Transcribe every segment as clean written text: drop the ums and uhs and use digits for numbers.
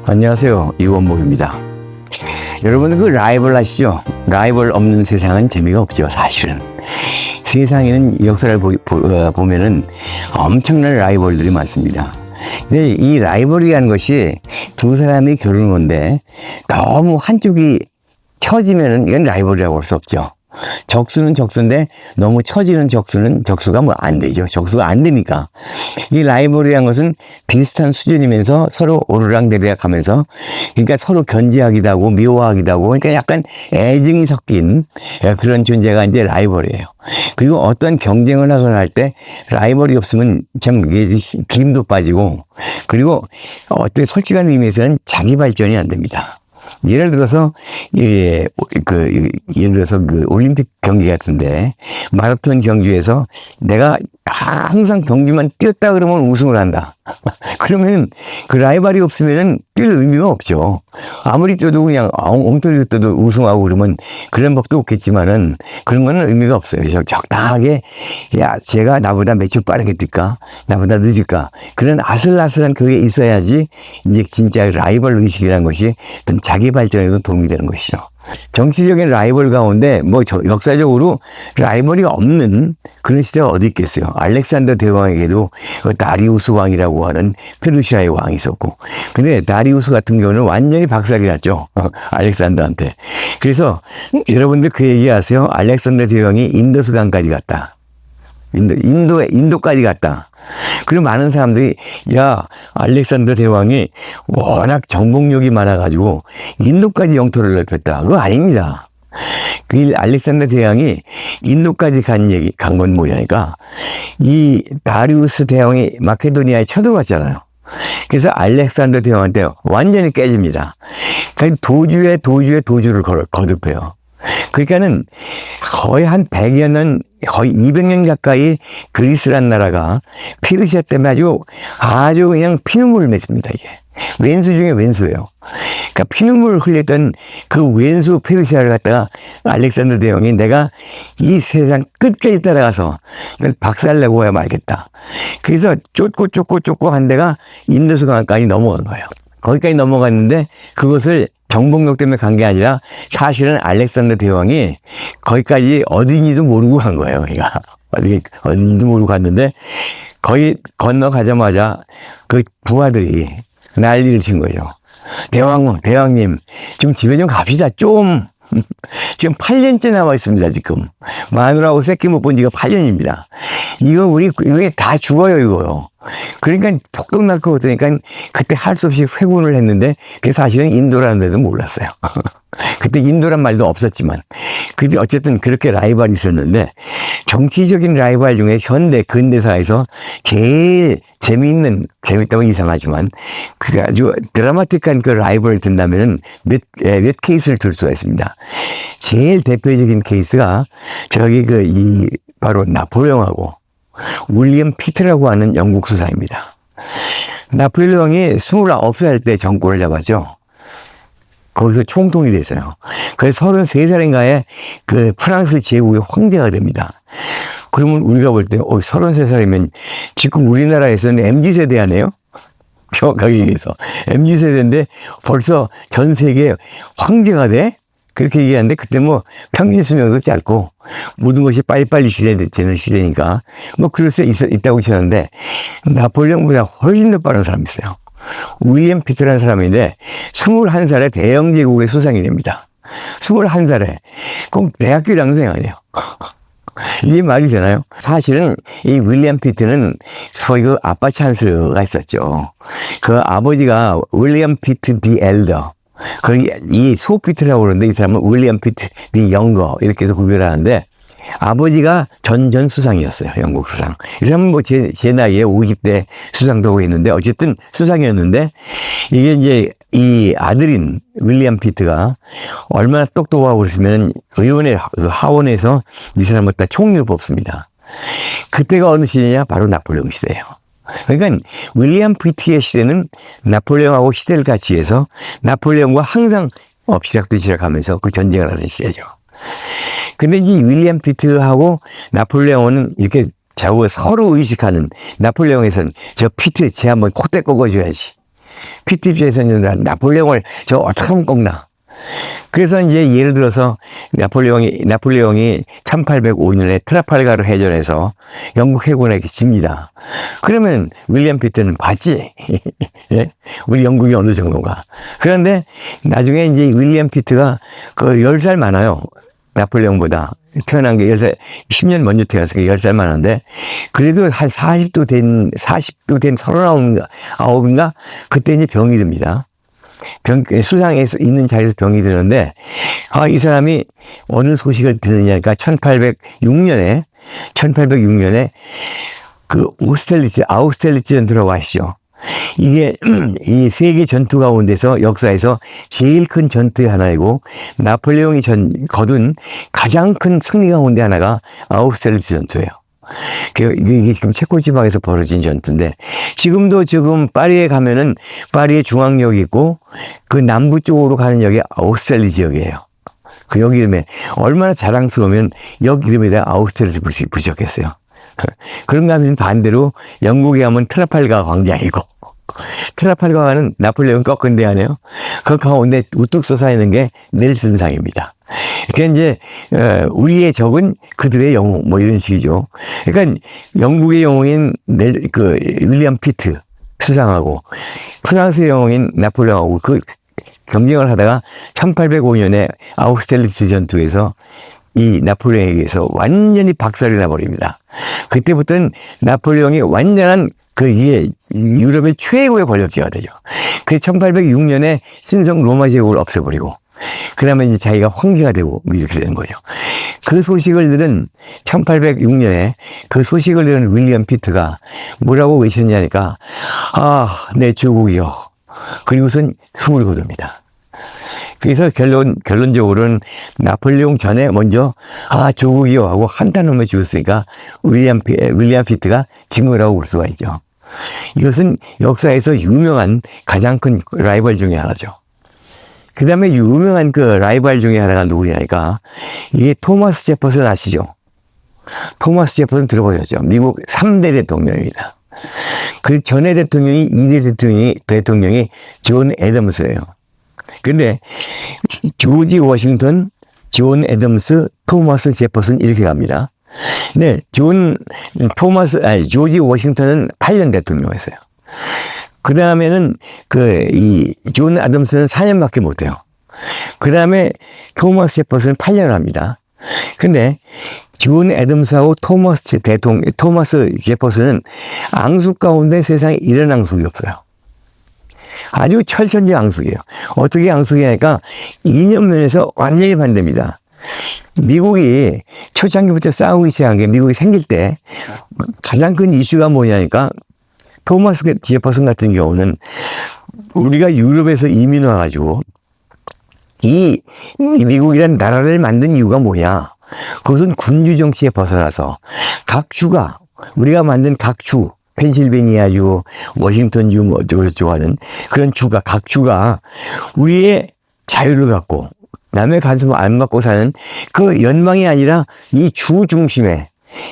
안녕하세요, 이원목입니다. 여러분 그 라이벌 아시죠? 라이벌 없는 세상은 재미가 없죠. 사실은 세상에는 역사를 보면은 엄청난 라이벌들이 많습니다. 근데 이 라이벌이라는 것이 두 사람이 겨루는 건데 너무 한쪽이 처지면은 이건 라이벌이라고 할 수 없죠. 적수는 적수인데 너무 처지는 적수는 적수가 뭐 안 되죠. 적수가 안 되니까. 이 라이벌이라는 것은 비슷한 수준이면서 서로 오르락내리락 하면서, 그러니까 서로 견제하기도 하고 미워하기도 하고, 그러니까 약간 애증이 섞인 그런 존재가 이제 라이벌이에요. 그리고 어떤 경쟁을 하거나 할 때 라이벌이 없으면 참 이게 기름도 빠지고, 그리고 어떤 솔직한 의미에서는 자기 발전이 안 됩니다. 예를 들어서 그 올림픽 경기 같은데 마라톤 경기에서 내가 항상 경기만 뛰었다 그러면 우승을 한다. 그러면 그 라이벌이 없으면은 뛸 의미가 없죠. 아무리 뛰어도 그냥 엉터리 뛰어도 우승하고 그러면 그런 법도 없겠지만은 그런 거는 의미가 없어요. 적당하게, 야, 제가 나보다 몇 초 빠르게 뛸까? 나보다 늦을까? 그런 아슬아슬한 그게 있어야지 이제 진짜 라이벌 의식이라는 것이 어떤 자기 발전에도 도움이 되는 것이죠. 정치적인 라이벌 가운데 역사적으로 라이벌이 없는 그런 시대가 어디 있겠어요. 알렉산더 대왕에게도 다리우스 왕이라고 하는 페르시아의 왕이 있었고, 근데 다리우스 같은 경우는 완전히 박살이 났죠. 알렉산더한테. 그래서 여러분들 그 얘기 아세요? 알렉산더 대왕이 인도수강까지 갔다. 인도까지 갔다. 그리고 많은 사람들이, 야, 알렉산더 대왕이 워낙 정복력이 많아가지고 인도까지 영토를 넓혔다. 그거 아닙니다. 그 알렉산더 대왕이 인도까지 간 건 뭐냐니까, 이 다리우스 대왕이 마케도니아에 쳐들어왔잖아요. 그래서 알렉산더 대왕한테 완전히 깨집니다. 그러니까 도주를 거듭해요. 그러니까는 거의 한 100여 년, 거의 200년 가까이 그리스란 나라가 페르시아 때문에 아주 그냥 피눈물을 맺습니다, 이게. 왼수 중에 왼수예요. 그러니까 피눈물을 흘렸던 그 왼수 페르시아를 갖다가 알렉산더 대왕이 내가 이 세상 끝까지 따라가서 박살내고 해야 말겠다. 그래서 쫓고 한 데가 인도수강까지 넘어간 거예요. 거기까지 넘어갔는데 그것을 정복력 때문에 간 게 아니라 사실은 알렉산더 대왕이 거기까지 어딘지도 모르고 간 거예요. 그러니까 어딘지도 모르고 갔는데 거의 건너가자마자 그 부하들이 난리를 친 거죠. 대왕님, 좀 집에 좀 갑시다, 좀. 지금 8년째 나와 있습니다, 지금. 마누라하고 새끼 못 본 지가 8년입니다. 이거 다 죽어요, 이거요. 그러니까 톡톡 날 것 같으니까 그때 할 수 없이 회군을 했는데 그게 사실은 인도라는 데도 몰랐어요. 그때 인도란 말도 없었지만. 근데 어쨌든 그렇게 라이벌이 있었는데, 정치적인 라이벌 중에 근대사에서 제일 재밌다면 이상하지만, 그게 아주 드라마틱한 그 라이벌을 든다면은 몇 케이스를 들 수가 있습니다. 제일 대표적인 케이스가 바로 나폴레옹하고 윌리엄 피트라고 하는 영국 수사입니다. 나폴레옹이 29살 때 정권을 잡았죠. 거기서 총통이 됐어요. 그래서 33살인가에 그 프랑스 제국의 황제가 됩니다. 그러면 우리가 볼 때, 33살이면 지금 우리나라에서는 MZ세대 아니에요? 정확하게 얘기해서. MZ세대인데 벌써 전 세계 황제가 돼? 그렇게 얘기하는데, 그때 평균 수명도 짧고 모든 것이 빨리빨리 되는 시대니까 그럴 수 있다고 치는데, 나폴레옹보다 훨씬 더 빠른 사람이 있어요. 윌리엄 피트라는 사람인데 21살에 대영 제국의 수상이 됩니다. 21살에. 그럼 대학교 1학년 아니에요. 이게 말이 되나요? 사실은 이 윌리엄 피트는 소위 그 아빠 찬스가 있었죠. 그 아버지가 윌리엄 피트 디 엘더, 이 소 피트라고 그러는데 이 사람은 윌리엄 피트 디 영거 이렇게 해서 구별을 하는데, 아버지가 전 수상이었어요. 영국 수상. 이 사람은 제 나이에 50대 수상도 하고 있는데, 어쨌든 수상이었는데, 이게 이제 이 아들인 윌리엄 피트가 얼마나 똑똑하고 그랬으면 하원에서 이 사람을 다 총리로 뽑습니다. 그때가 어느 시대냐? 바로 나폴레옹 시대예요. 그러니까 윌리엄 피트의 시대는 나폴레옹하고 시대를 같이 해서 나폴레옹과 항상 엎치락뒤치락하면서 그 전쟁을 하던 시대죠. 근데 이 윌리엄 피트하고 나폴레옹은 이렇게 서로 의식하는, 나폴레옹에서는 저 피트 쟤 한번 콧대 꺾어줘야지. PT 입장에서는 나폴레옹을 저 어떻게 하면 꺾나. 그래서 이제 예를 들어서 나폴레옹이 1805년에 트라팔가르 해전에서 영국 해군에게 집니다. 그러면 윌리엄 피트는 봤지. 예? 우리 영국이 어느 정도인가. 그런데 나중에 이제 윌리엄 피트가 그 10살 많아요. 나폴레옹보다. 태어난 게 10살, 10년 먼저 태어났으니까 10살 많은데, 그래도 한 40도 된 39인가? 그때 이제 병이 듭니다. 수상에 있는 자리에서 병이 드는데, 이 사람이 어느 소식을 듣느냐니까 1806년에 그 아우스텔리츠 전투라고 아시죠? 이게 이 세계 전투 가운데서 역사에서 제일 큰 전투의 하나이고 나폴레옹이 거둔 가장 큰 승리 가운데 하나가 아우스텔리츠 전투예요. 이게 지금 체코 지방에서 벌어진 전투인데 지금 파리에 가면은 파리에 중앙역이 있고 그 남부 쪽으로 가는 역이 아우스텔리츠 역이에요. 그 역 이름에 얼마나 자랑스러우면 역 이름에다 아우스텔리츠 붙였겠어요. 그런가 하면 반대로 영국에 가면 트라팔가 광장이고 트라팔가는 나폴레옹 꺾은 데 아니에요. 그 가운데 우뚝 솟아있는 게 넬슨상입니다. 그러니까 이제 우리의 적은 그들의 영웅 뭐 이런 식이죠. 그러니까 영국의 영웅인 윌리엄 피트 수상하고 프랑스의 영웅인 나폴레옹하고 그 경쟁을 하다가 1805년에 아우스텔리츠 전투에서 이 나폴레옹에 의해서 완전히 박살이 나버립니다. 그때부터는 나폴레옹이 완전한 이게 유럽의 최고의 권력자가 되죠. 그 1806년에 신성 로마 제국을 없애버리고, 그 다음에 이제 자기가 황제가 되고 이렇게 된 거죠. 그 소식을 들은 1806년에 그 소식을 들은 윌리엄 피트가 뭐라고 외쳤냐니까, 내 조국이요. 그리고선 숨을 거둡니다. 그래서 결론적으로는 나폴레옹 전에 먼저 조국이요 하고 한탄음을 지었으니까 윌리엄 피트가 진 거라고 볼 수가 있죠. 이것은 역사에서 유명한 가장 큰 라이벌 중에 하나죠. 그 다음에 유명한 그 라이벌 중에 하나가 누구냐니까 이게 토마스 제퍼슨 아시죠? 토마스 제퍼슨 들어보셨죠? 미국 3대 대통령입니다. 그 전에 대통령이 2대 대통령이 존 애덤스예요. 근데 조지 워싱턴, 존 애덤스, 토마스 제퍼슨 이렇게 갑니다. 네, 조지 워싱턴은 8년 대통령이었어요. 그 다음에는 존 애덤스는 4년밖에 못 해요. 그 다음에 토마스 제퍼슨은 8년을 합니다. 근데 존 애덤스하고 토마스 제퍼슨은 앙숙 가운데 세상에 이런 앙숙이 없어요. 아주 철천지 앙숙이에요. 어떻게 앙숙이냐니까 이념면에서 완전히 반대입니다. 미국이 초창기부터 싸우기 시작한 게 미국이 생길 때 가장 큰 이슈가 뭐냐니까 토마스 제퍼슨 같은 경우는 우리가 유럽에서 이민 와가지고 이 미국이라는 나라를 만든 이유가 뭐냐. 그것은 군주 정치에 벗어나서 각 주가 우리가 만든 각 주 펜실베니아주, 워싱턴주 뭐 어쩌고저쩌고 하는 그런 각 주가 우리의 자유를 갖고 남의 간섭을 안 받고 사는 그 연방이 아니라 이 주 중심의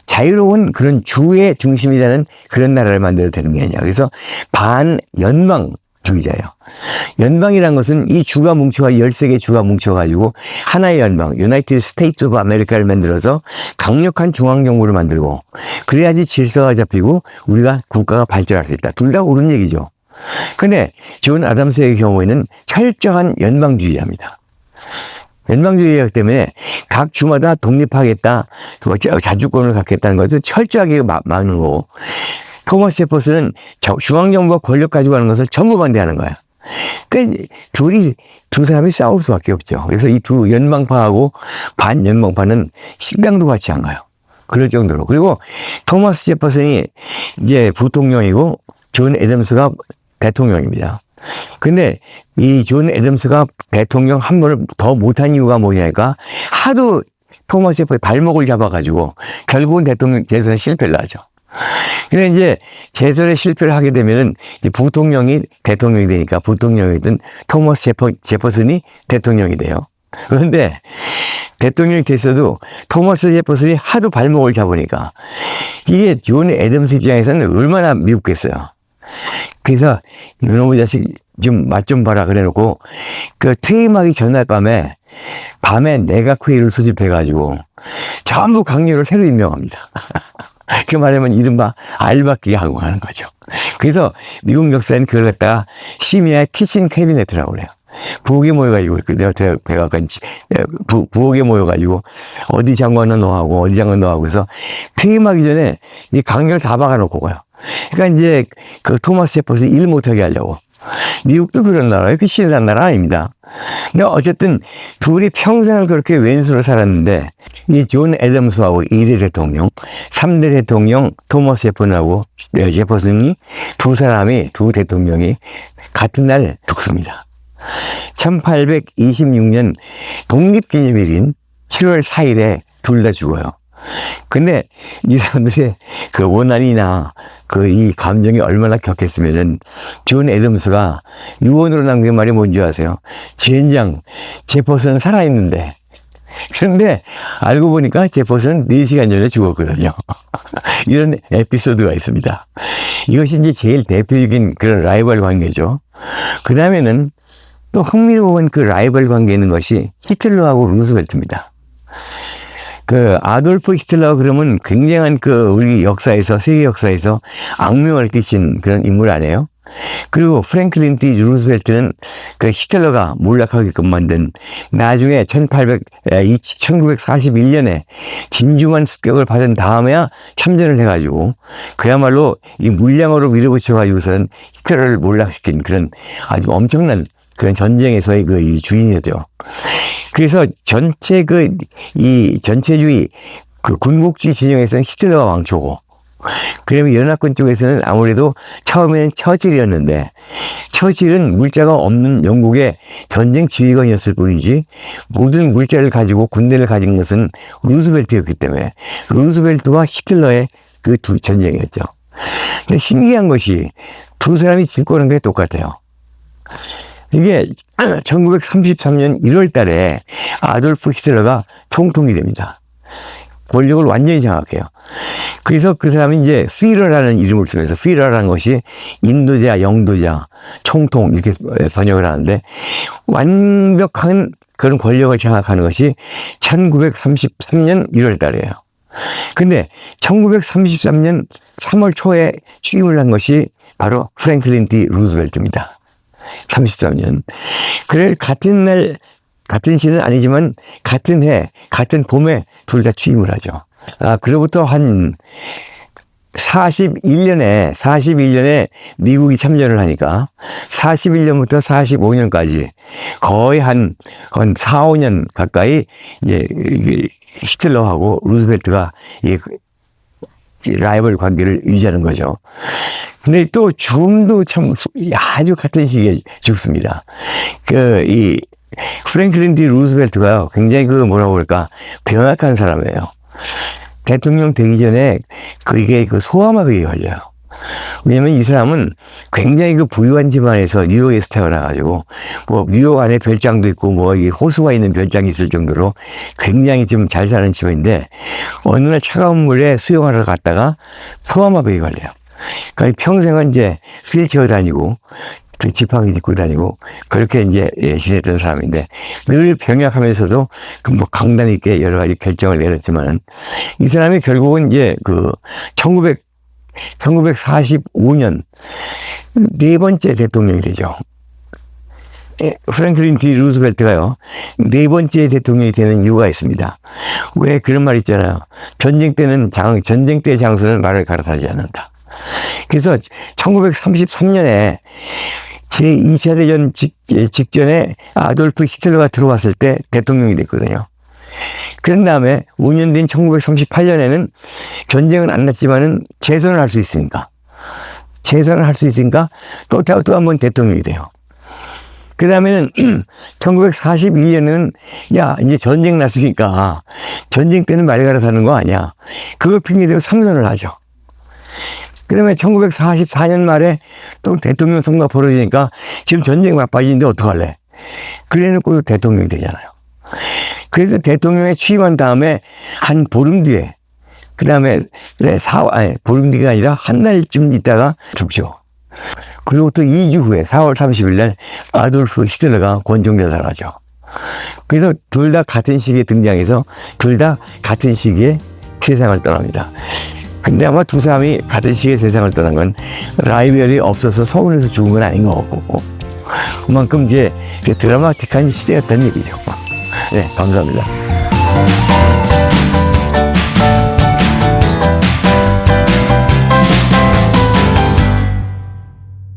자유로운 그런 주의 중심이라는 그런 나라를 만들어야 되는 게 아니냐. 그래서 반연방주의자예요. 연방이란 것은 이 주가 13개 주가 뭉쳐가지고 하나의 연방, 유나이티드 스테이트 오브 아메리카를 만들어서 강력한 중앙정부를 만들고 그래야지 질서가 잡히고 우리가 국가가 발전할 수 있다. 둘 다 옳은 얘기죠. 근데 존 애덤스의 경우에는 철저한 연방주의자입니다. 연방주의이기 때문에 각 주마다 독립하겠다, 자주권을 갖겠다는 것을 철저하게 막는 거고 토마스 제퍼슨은 중앙정부가 권력 가지고 하는 것을 전부 반대하는 거야. 그러니까 두 사람이 싸울 수밖에 없죠. 그래서 이 두 연방파하고 반연방파는 식량도 같이 안 가요. 그럴 정도로. 그리고 토마스 제퍼슨이 이제 부통령이고 존 애덤스가 대통령입니다. 근데 이 존 애덤스가 대통령 한 번을 더 못한 이유가 뭐냐니까 하도 토마스 제퍼슨의 발목을 잡아가지고 결국은 대통령 재선에 실패를 하죠. 근데 이제 재선에 실패를 하게 되면은 부통령이 대통령이 되니까 부통령이든 토마스 제퍼슨이 대통령이 돼요. 그런데 대통령이 됐어도 토마스 제퍼슨이 하도 발목을 잡으니까 이게 존 애덤스 입장에서는 얼마나 미웠겠어요. 그래서 이놈의 자식 좀 맛 좀 봐라 그래놓고 그 퇴임하기 전날 밤에 내각회의를 소집해가지고 전부 강요를 새로 임명합니다. 그 말하면 이른바 알바끼게 하고 하는 거죠. 그래서 미국 역사에는 그걸 갖다가 심야의 키친 캐비넷이라고 그래요. 부엌에 모여가지고, 내가 백악관 부엌에 모여가지고, 어디 장관은 너하고, 어디 장관 너하고, 그래서 퇴임하기 전에 이 강요를 다 박아놓고 가요. 그러니까 이제 그 토마스 제퍼슨 일 못하게 하려고. 미국도 그런 나라예요. 피신이라는 나라 아닙니다. 근데 어쨌든 둘이 평생을 그렇게 왼수로 살았는데, 이 존 애덤스하고 2대 대통령, 3대 대통령 토마스 제퍼슨하고 제퍼슨이 두 대통령이 같은 날 죽습니다. 1826년 독립기념일인 7월 4일에 둘 다 죽어요. 근데 이 사람들의 그 원한이나 이 감정이 얼마나 격했으면은 존 애덤스가 유언으로 남긴 말이 뭔지 아세요? 젠장, 제퍼슨 살아있는데. 그런데 알고 보니까 제퍼슨은 4시간 전에 죽었거든요. 이런 에피소드가 있습니다. 이것이 이제 제일 대표적인 그런 라이벌 관계죠. 그 다음에는 또 흥미로운 그 라이벌 관계 있는 것이 히틀러하고 루스벨트입니다. 그 아돌프 히틀러 그러면 굉장한 우리 역사에서, 세계 역사에서 악명을 끼친 그런 인물 아니에요? 그리고 프랭클린 D 루스벨트는 그 히틀러가 몰락하게끔 만든 나중에 1941년에 진주만 습격을 받은 다음에야 참전을 해가지고 그야말로 이 물량으로 밀어붙여가지고서는 히틀러를 몰락시킨 그런 아주 엄청난 그런 전쟁에서의 이 주인이었죠. 그래서 전체주의 군국주의 진영에서는 히틀러가 왕초고, 그러면 연합군 쪽에서는 아무래도 처음에는 처칠이었는데, 처칠은 물자가 없는 영국의 전쟁 지휘관이었을 뿐이지, 모든 물자를 가지고 군대를 가진 것은 루스벨트였기 때문에, 루스벨트와 히틀러의 그 두 전쟁이었죠. 근데 신기한 것이 두 사람이 질 거는 게 똑같아요. 이게 1933년 1월 달에 아돌프 히틀러가 총통이 됩니다. 권력을 완전히 장악해요. 그래서 그 사람이 이제 피러라는 이름을 쓰면서, 피러라는 것이 인도자, 영도자, 총통 이렇게 번역을 하는데, 완벽한 그런 권력을 장악하는 것이 1933년 1월 달이에요. 근데 1933년 3월 초에 취임을 한 것이 바로 프랭클린 D 루스벨트입니다. 33년. 그래, 같은 날, 같은 시는 아니지만, 같은 해, 같은 봄에 둘 다 취임을 하죠. 그로부터 한 41년에 미국이 참전을 하니까, 41년부터 45년까지 거의 한 4, 5년 가까이, 이제, 히틀러하고 루스벨트가, 라이벌 관계를 유지하는 거죠. 근데 또 죽음도 참 아주 같은 시기에 죽습니다. 프랭클린 D 루스벨트가 굉장히 뭐라고 그럴까, 병약한 사람이에요. 대통령 되기 전에 이게 소아마비에 걸려요. 왜냐면 이 사람은 굉장히 부유한 집안에서 뉴욕에서 태어나가지고, 뉴욕 안에 별장도 있고, 이 호수가 있는 별장이 있을 정도로 굉장히 좀 잘 사는 집안인데, 어느 날 차가운 물에 수영하러 갔다가 소아마비에 걸려요. 그러니까 평생은 이제 휠체어 다니고, 지팡이 짚고 다니고, 그렇게 이제 지냈던 사람인데, 늘 병약하면서도 강단 있게 여러 가지 결정을 내렸지만, 이 사람이 결국은 이제 1945년 네 번째 대통령이 되죠. 프랭클린 D 루스벨트가요, 네 번째 대통령이 되는 이유가 있습니다. 왜 그런 말 있잖아요. 전쟁 때의 장수는 말을 갈아타지 않는다. 그래서 1933년에 제2차 대전 직전에 아돌프 히틀러가 들어왔을 때 대통령이 됐거든요. 그런 다음에 5년 뒤인 1938년에는 전쟁은 안 났지만은 재선을 할 수 있으니까 또 한 번 대통령이 돼요. 그 다음에는 1942년에는 이제 전쟁 났으니까 전쟁 때는 말 갈아타는 거 아니야. 그걸 핑계대고 삼선을 하죠. 그 다음에 1944년 말에 또 대통령 선거가 벌어지니까 지금 전쟁 바빠지는데 어떡할래? 그래 놓고 대통령이 되잖아요. 그래서 대통령에 취임한 다음에 한 보름 뒤에, 그 다음에 보름 뒤가 아니라 한 달쯤 있다가 죽죠. 그리고 또 2주 후에 4월 30일 날 아돌프 히틀러가 권총자살을 하죠. 그래서 둘 다 같은 시기에 등장해서 둘 다 같은 시기에 세상을 떠납니다. 근데 아마 두 사람이 같은 시기에 세상을 떠난 건 라이벌이 없어서 서운해서 죽은 건 아닌 것 같고, 그만큼 이제 드라마틱한 시대였다는 얘기죠. 네, 감사합니다.